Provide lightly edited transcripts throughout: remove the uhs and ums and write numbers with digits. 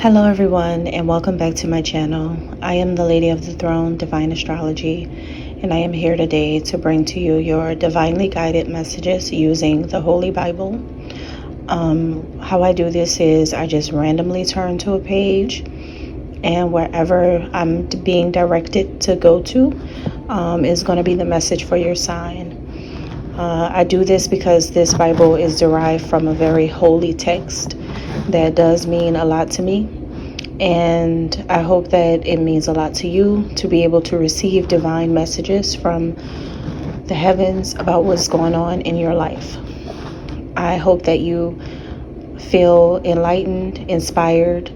Hello everyone, and welcome back to my channel. I am the Lady of the Throne, Divine Astrology, and I am here today to bring to you your divinely guided messages using the Holy Bible. How I do this is I just randomly turn to a page, and wherever I'm being directed to go to is going to be the message for your sign. I do this because this Bible is derived from a very holy text that does mean a lot to me, and I hope that it means a lot to you to be able to receive divine messages from the heavens about what's going on in your life. I hope that you feel enlightened, inspired,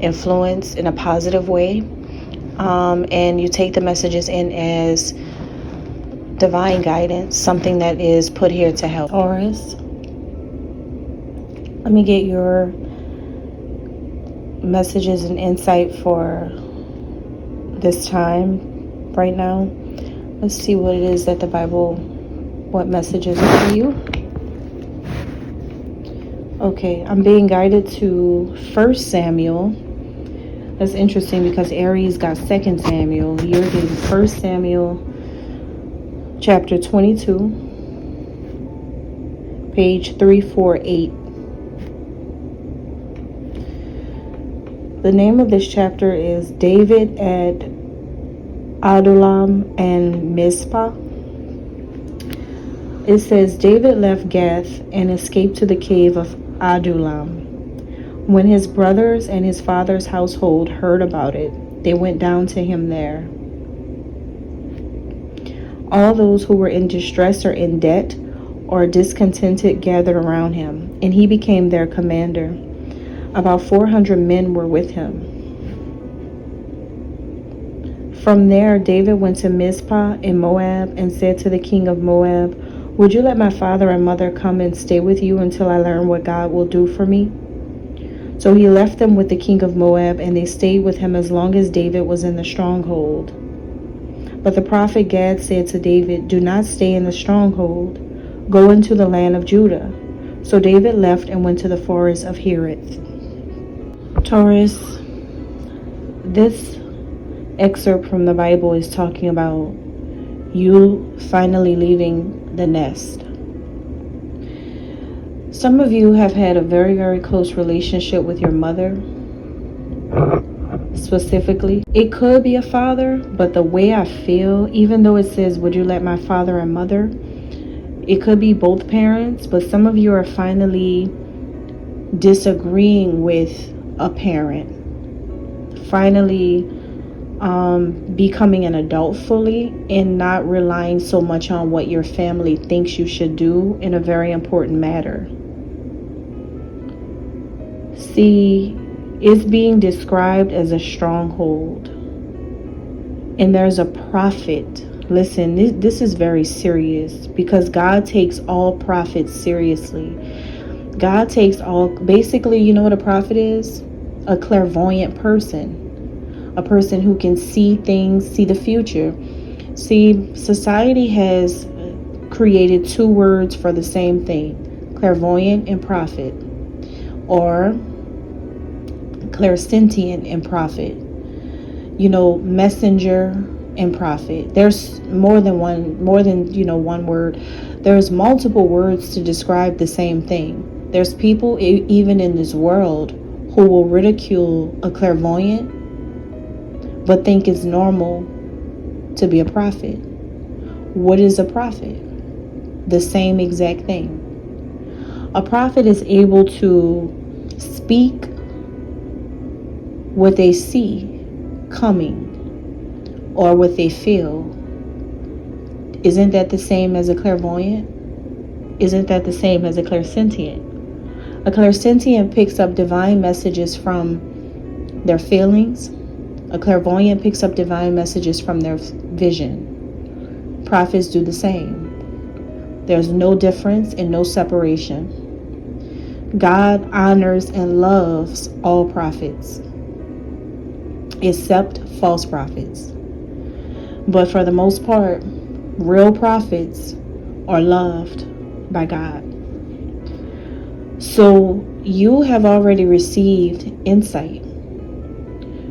influenced in a positive way, and you take the messages in as divine guidance, something that is put here to help. Taurus, let me get your messages and insight for this time right now. Let's see what it is that the Bible, what messages are for you. Okay, I'm being guided to 1 Samuel. That's interesting because Aries got 2 Samuel. You're getting 1 Samuel chapter 22, page 348. The name of this chapter is David at Adullam and Mizpah. It says, David left Gath and escaped to the cave of Adullam. When his brothers and his father's household heard about it, they went down to him there. All those who were in distress or in debt or discontented gathered around him, and he became their commander. About 400 men were with him. From there, David went to Mizpah in Moab and said to the king of Moab, Would you let my father and mother come and stay with you until I learn what God will do for me? So he left them with the king of Moab, and they stayed with him as long as David was in the stronghold. But the prophet Gad said to David, Do not stay in the stronghold. Go into the land of Judah. So David left and went to the forest of Hereth. Taurus, this excerpt from the Bible is talking about you finally leaving the nest. Some of you have had a very, very close relationship with your mother. Specifically, it could be a father, but the way I feel, even though it says, Would you let my father and mother? It could be both parents, but some of you are finally disagreeing with a parent. Finally becoming an adult fully and not relying so much on what your family thinks you should do in a very important matter. See, it's being described as a stronghold. And there's a prophet. Listen, this is very serious because God takes all prophets seriously. God takes all, basically, you know what a prophet is? A clairvoyant person. A person who can see things, see the future. See, society has created two words for the same thing. Clairvoyant and prophet. Or clairsentient and prophet. You know, messenger and prophet. There's more than one word. There's multiple words to describe the same thing. There's people even in this world who will ridicule a clairvoyant but think it's normal to be a prophet. What is a prophet? The same exact thing. A prophet is able to speak what they see coming or what they feel. Isn't that the same as a clairvoyant? Isn't that the same as a clairsentient? A clairsentient picks up divine messages from their feelings. A clairvoyant picks up divine messages from their vision. Prophets do the same. There's no difference and no separation. God honors and loves all prophets, except false prophets. But for the most part, real prophets are loved by God. So you have already received insight.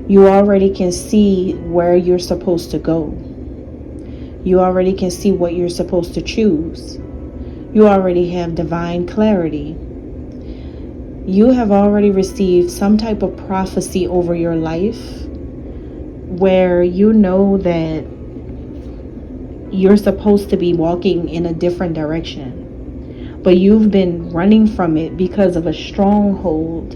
You already can see where you're supposed to go. You already can see what you're supposed to choose. You already have divine clarity. You have already received some type of prophecy over your life where you know that you're supposed to be walking in a different direction, but you've been running from it because of a stronghold.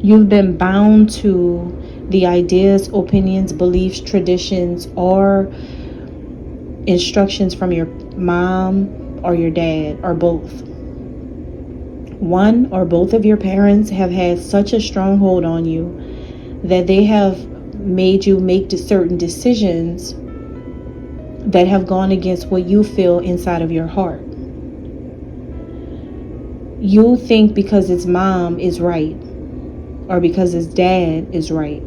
You've been bound to the ideas, opinions, beliefs, traditions, or instructions from your mom or your dad, or both. One or both of your parents have had such a stronghold on you that they have made you make certain decisions that have gone against what you feel inside of your heart. You think because it's mom is right, or because it's dad is right.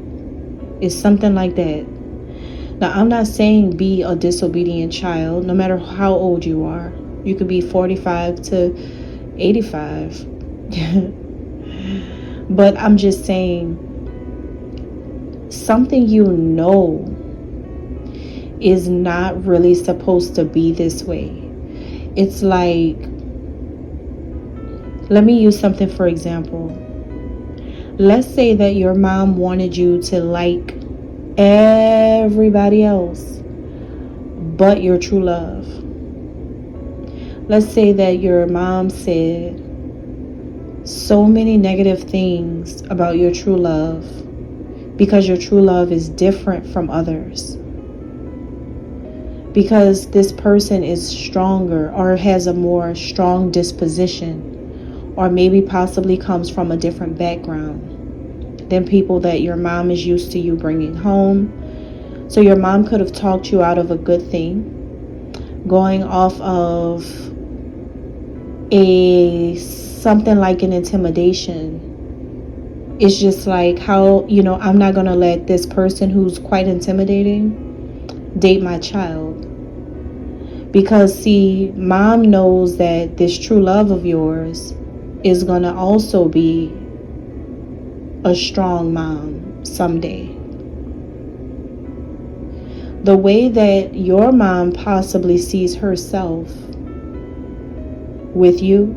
It's something like that. Now, I'm not saying be a disobedient child, no matter how old you are. You could be 45 to 85. But I'm just saying, something you know is not really supposed to be this way. It's like, let me use something for example. Let's say that your mom wanted you to like everybody else but your true love. Let's say that your mom said so many negative things about your true love because your true love is different from others. Because this person is stronger or has a more strong disposition, or maybe possibly comes from a different background than people that your mom is used to you bringing home. So your mom could have talked you out of a good thing, going off of something like an intimidation. It's just like how, I'm not going to let this person who's quite intimidating date my child. Because see, mom knows that this true love of yours is going to also be a strong mom someday. The way that your mom possibly sees herself with you,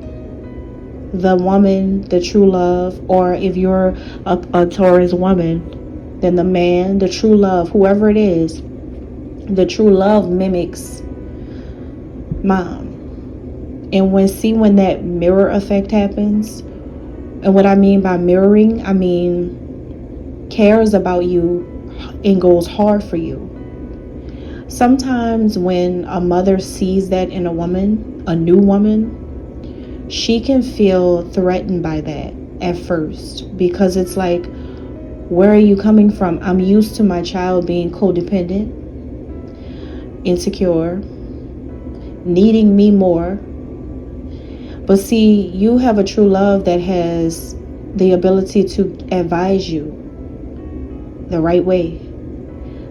the woman, the true love, or if you're a Taurus woman, then the man, the true love, whoever it is, the true love mimics mom. And when that mirror effect happens, and what I mean by mirroring, I mean cares about you and goes hard for you. Sometimes when a mother sees that in a woman, a new woman, she can feel threatened by that at first, because it's like, where are you coming from? I'm used to my child being codependent, insecure, needing me more. But see, you have a true love that has the ability to advise you the right way.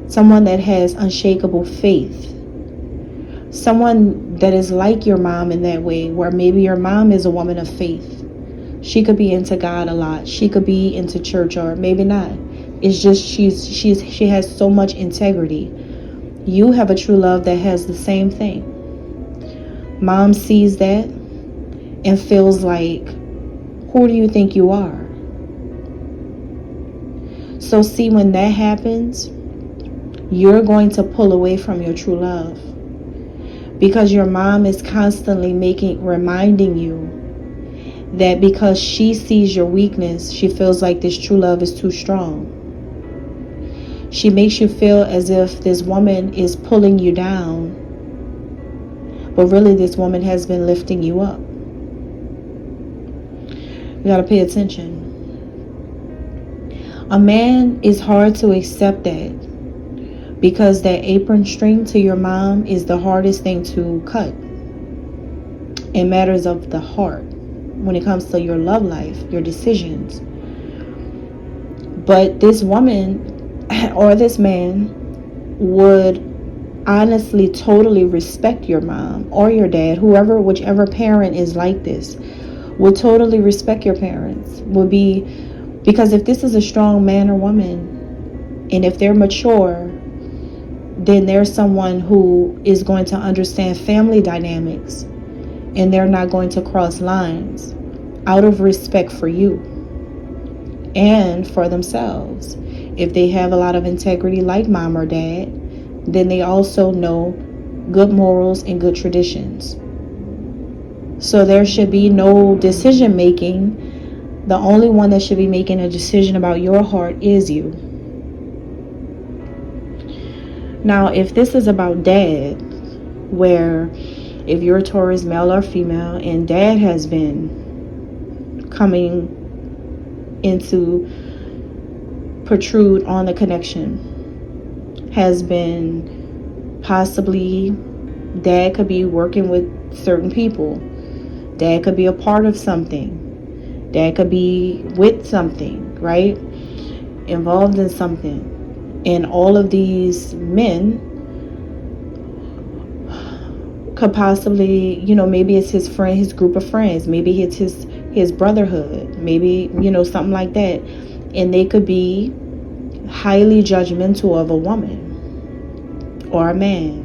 Someone that has unshakable faith. Someone that is like your mom in that way, where maybe your mom is a woman of faith. She could be into God a lot. She could be into church, or maybe not. It's just she has so much integrity. You have a true love that has the same thing. Mom sees that and feels like, who do you think you are? So see, when that happens, you're going to pull away from your true love, because your mom is constantly reminding you that because she sees your weakness, she feels like this true love is too strong. She makes you feel as if this woman is pulling you down, but really this woman has been lifting you up. You got to pay attention. A man is hard to accept that, because that apron string to your mom is the hardest thing to cut in matters of the heart when it comes to your love life, your decisions. But this woman or this man would honestly totally respect your mom or your dad, whichever parent is like this, would totally respect your parents. Because if this is a strong man or woman, And if they're mature, then there's someone who is going to understand family dynamics, and they're not going to cross lines out of respect for you and for themselves. If they have a lot of integrity like mom or dad, then they also know good morals and good traditions. So there should be no decision making. The only one that should be making a decision about your heart is you. Now, if this is about dad, where if you're a Taurus, male or female, and dad has been coming into protrude on the connection, has been possibly, dad could be working with certain people. Dad could be a part of something. Dad could be with something, right? Involved in something. And all of these men could possibly, maybe it's his friend, his group of friends. Maybe it's his brotherhood. Maybe, something like that. And they could be highly judgmental of a woman or a man.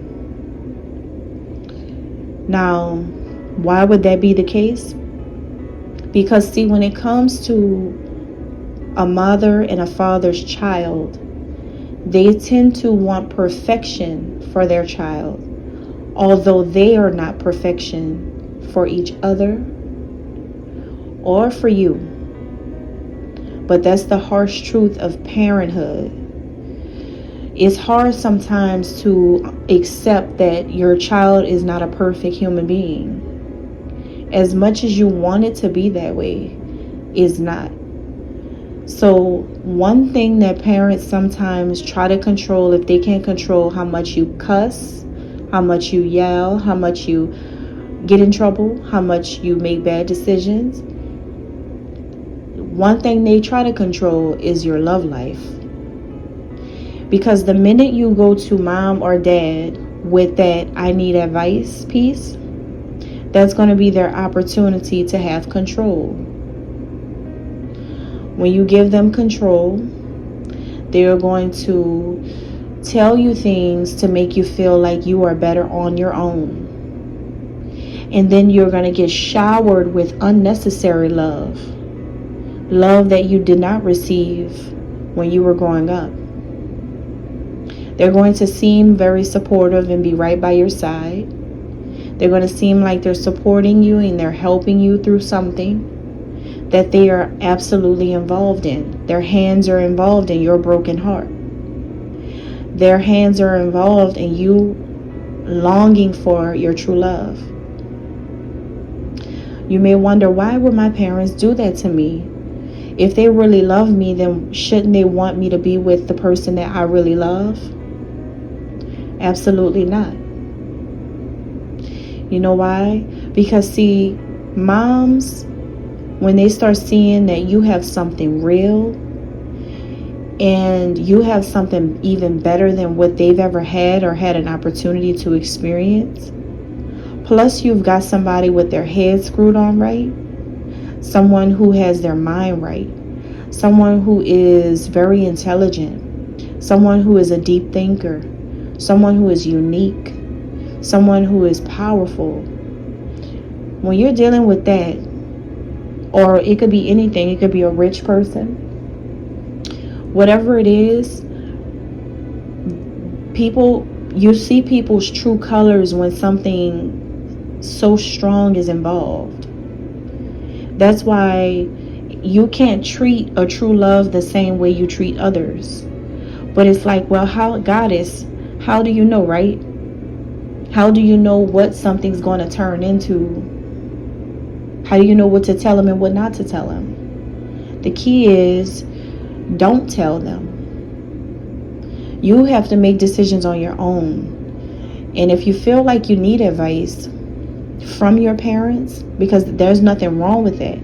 Now, why would that be the case? Because, see, when it comes to a mother and a father's child, they tend to want perfection for their child, although they are not perfection for each other or for you. But that's the harsh truth of parenthood. It's hard sometimes to accept that your child is not a perfect human being. As much as you want it to be that way, is not. So one thing that parents sometimes try to control, if they can't control how much you cuss, how much you yell, how much you get in trouble, how much you make bad decisions, one thing they try to control is your love life. Because the minute you go to mom or dad with that I need advice piece, that's going to be their opportunity to have control. When you give them control, they're going to tell you things to make you feel like you are better on your own. And then you're going to get showered with unnecessary love. Love that you did not receive when you were growing up. They're going to seem very supportive and be right by your side. They're going to seem like they're supporting you and they're helping you through something that they are absolutely involved in. Their hands are involved in your broken heart. Their hands are involved in you longing for your true love. You may wonder, why would my parents do that to me? If they really love me, then shouldn't they want me to be with the person that I really love? Absolutely not. You know why? Because, see, moms, when they start seeing that you have something real and you have something even better than what they've ever had or had an opportunity to experience, plus you've got somebody with their head screwed on right, someone who has their mind right, someone who is very intelligent, someone who is a deep thinker, someone who is unique, someone who is powerful. When you're dealing with that, or it could be anything, it could be a rich person, whatever it is, you see people's true colors when something so strong is involved. That's why you can't treat a true love the same way you treat others. But it's like, well, Goddess, how do you know, right? How do you know what something's going to turn into? How do you know what to tell them and what not to tell them? The key is, don't tell them. You have to make decisions on your own. And if you feel like you need advice from your parents, because there's nothing wrong with that.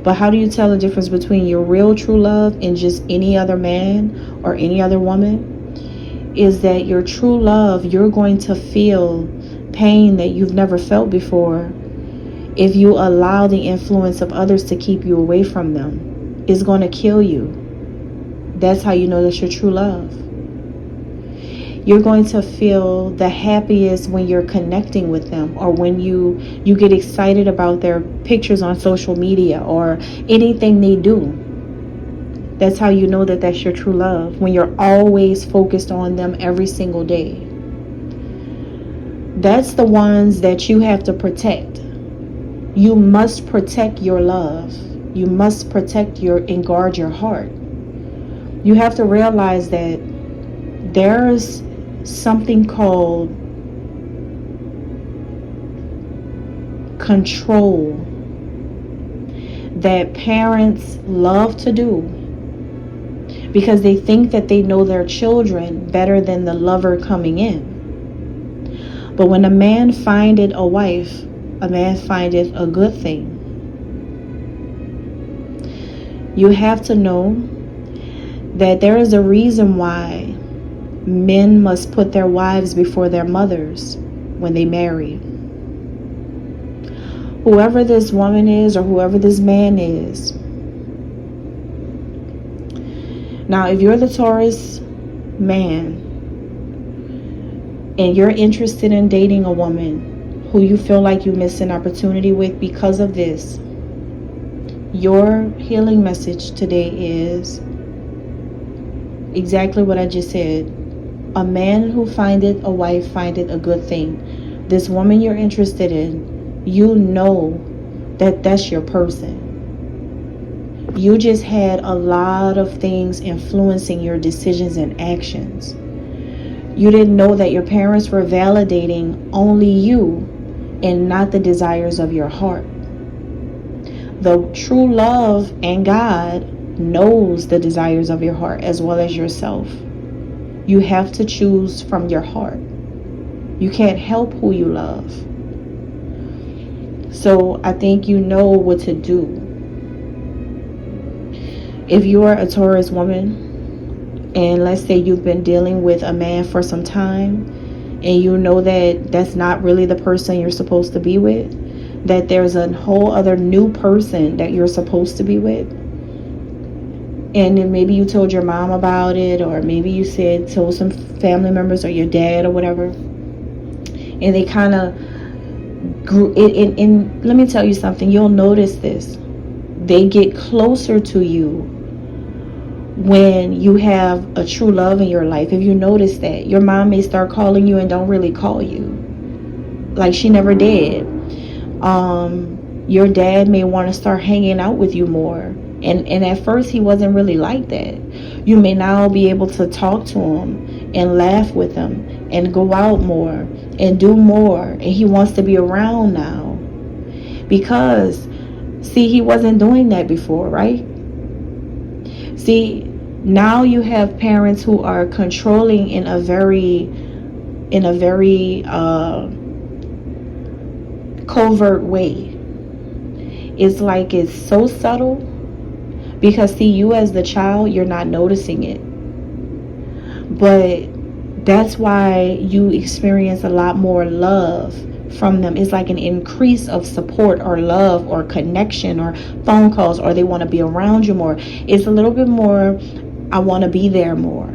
But how do you tell the difference between your real true love and just any other man or any other woman? Is that your true love, you're going to feel pain that you've never felt before if you allow the influence of others to keep you away from them. It's going to kill you. That's how you know that's your true love. You're going to feel the happiest when you're connecting with them, or when you get excited about their pictures on social media or anything they do. That's how you know that that's your true love, when you're always focused on them every single day. That's the ones that you have to protect. You must protect your love. You must protect and guard your heart. You have to realize that there's something called control that parents love to do, because they think that they know their children better than the lover coming in. But when a man findeth a wife, a man findeth a good thing. You have to know that there is a reason why men must put their wives before their mothers when they marry. Whoever this woman is, or whoever this man is. Now, if you're the Taurus man and you're interested in dating a woman who you feel like you missed an opportunity with because of this, your healing message today is exactly what I just said. A man who findeth a wife findeth a good thing. This woman you're interested in, you know that that's your person. You just had a lot of things influencing your decisions and actions. You didn't know that your parents were validating only you and not the desires of your heart. The true love and God knows the desires of your heart as well as yourself. You have to choose from your heart. You can't help who you love. So I think you know what to do. If you are a Taurus woman, and let's say you've been dealing with a man for some time, and you know that that's not really the person you're supposed to be with, that there's a whole other new person that you're supposed to be with, and then maybe you told your mom about it, or maybe you told some family members or your dad or whatever, and they kind of grew it. And let me tell you something, you'll notice this. They get closer to you when you have a true love in your life. If you notice that, your mom may start calling you and don't really call you, like she never did. Your dad may want to start hanging out with you more, and at first he wasn't really like that. You may now be able to talk to him and laugh with him and go out more and do more, and he wants to be around now, because see, he wasn't doing that before, right? See, now you have parents who are controlling in a very covert way. It's like it's so subtle, because see, you as the child, you're not noticing it, but that's why you experience a lot more love from them. It's like an increase of support or love or connection or phone calls, or they want to be around you more. It's a little bit more, I want to be there more.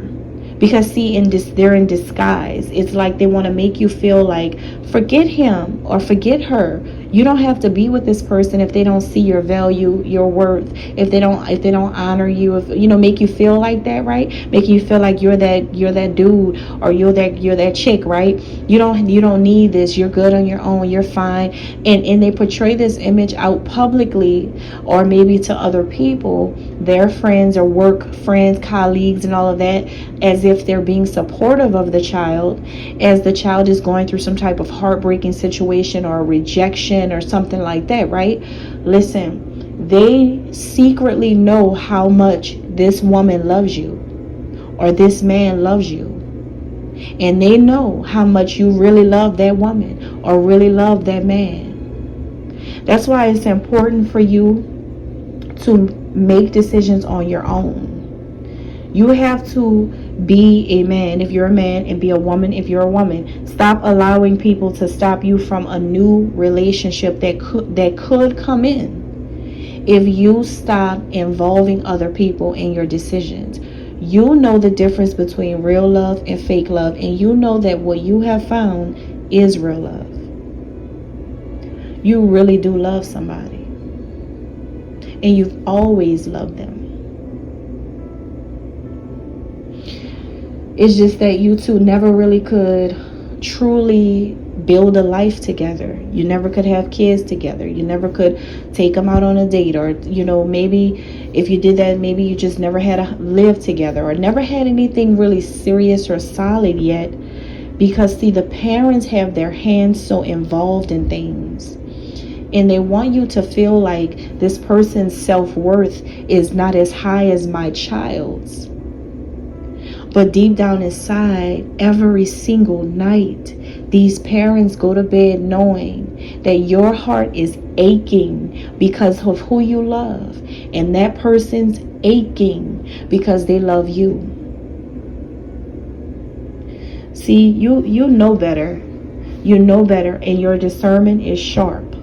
Because see, they're in disguise. It's like they want to make you feel like, forget him or forget her. You don't have to be with this person if they don't see your value, your worth. If they don't honor you, make you feel like that, right? Make you feel like you're that dude, or you're that chick, right? You don't need this. You're good on your own. You're fine. And they portray this image out publicly, or maybe to other people, their friends or work friends, colleagues, and all of that, as if they're being supportive of the child, as the child is going through some type of heartbreaking situation or rejection or something like that, right? Listen, they secretly know how much this woman loves you or this man loves you, and they know how much you really love that woman or really love that man. That's why it's important for you to make decisions on your own. You have to be a man if you're a man, and be a woman if you're a woman. Stop allowing people to stop you from a new relationship that could come in if you stop involving other people in your decisions. You know the difference between real love and fake love, and you know that what you have found is real love. You really do love somebody, and you've always loved them. It's just that you two never really could truly build a life together. You never could have kids together. You never could take them out on a date, or maybe if you did that, maybe you just never had to live together, or never had anything really serious or solid yet. Because see, the parents have their hands so involved in things, and they want you to feel like this person's self-worth is not as high as my child's. But deep down inside, every single night, these parents go to bed knowing that your heart is aching because of who you love, and that person's aching because they love you. See, you know better. You know better, and your discernment is sharp.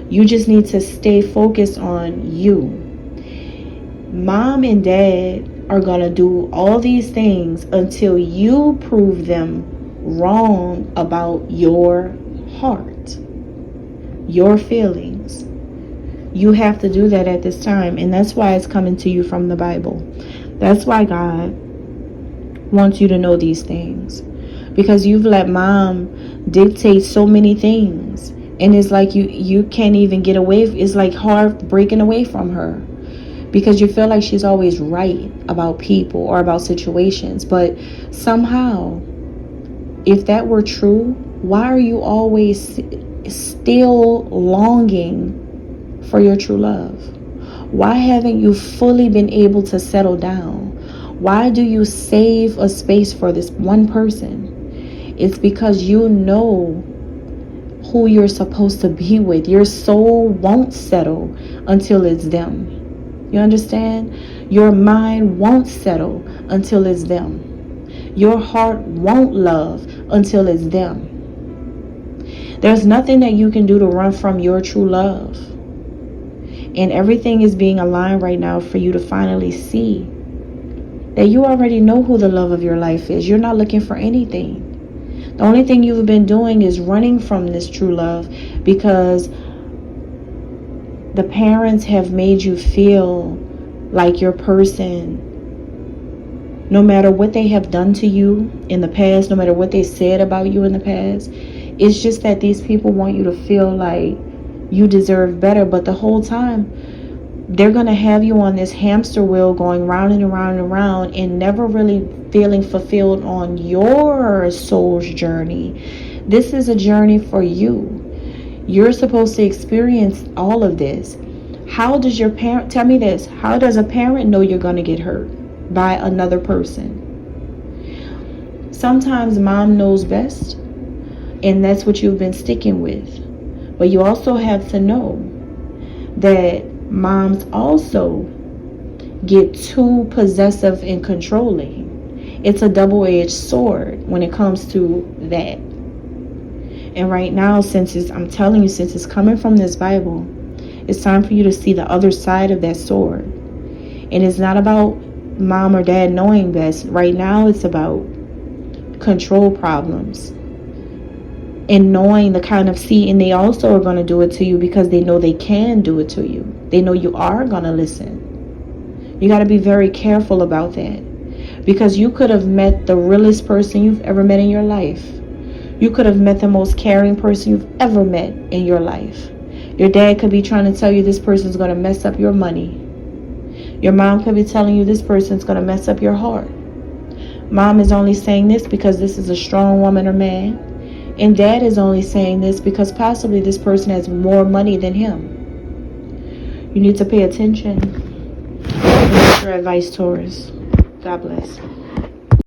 You just need to stay focused on you. Mom and dad are going to do all these things until you prove them wrong about your heart, your feelings. You have to do that at this time, and that's why it's coming to you from the Bible. That's why God wants you to know these things, because you've let mom dictate so many things, and it's like you can't even get away. It's like hard breaking away from her, because you feel like she's always right about people or about situations. But somehow, if that were true, why are you always still longing for your true love? Why haven't you fully been able to settle down? Why do you save a space for this one person? It's because you know who you're supposed to be with. Your soul won't settle until it's them. You understand? Your mind won't settle until it's them. Your heart won't love until it's them. There's nothing that you can do to run from your true love. And everything is being aligned right now for you to finally see that you already know who the love of your life is. You're not looking for anything. The only thing you've been doing is running from this true love because the parents have made you feel like your person, no matter what they have done to you in the past, no matter what they said about you in the past. It's just that these people want you to feel like you deserve better. But the whole time, they're going to have you on this hamster wheel going round and around and around, and never really feeling fulfilled on your soul's journey. This is a journey for you. You're supposed to experience all of this. How does your parent, tell me this, how does a parent know you're going to get hurt by another person? Sometimes mom knows best, and that's what you've been sticking with. But you also have to know that moms also get too possessive and controlling. It's a double-edged sword when it comes to that. And right now, since it's coming from this Bible, it's time for you to see the other side of that sword. And it's not about mom or dad knowing best. Right now, it's about control problems. And knowing the kind of and they also are going to do it to you because they know they can do it to you. They know you are going to listen. You got to be very careful about that. Because you could have met the realest person you've ever met in your life. You could have met the most caring person you've ever met in your life. Your dad could be trying to tell you this person's going to mess up your money. Your mom could be telling you this person's going to mess up your heart. Mom is only saying this because this is a strong woman or man. And dad is only saying this because possibly this person has more money than him. You need to pay attention. That's your advice, Taurus. God bless.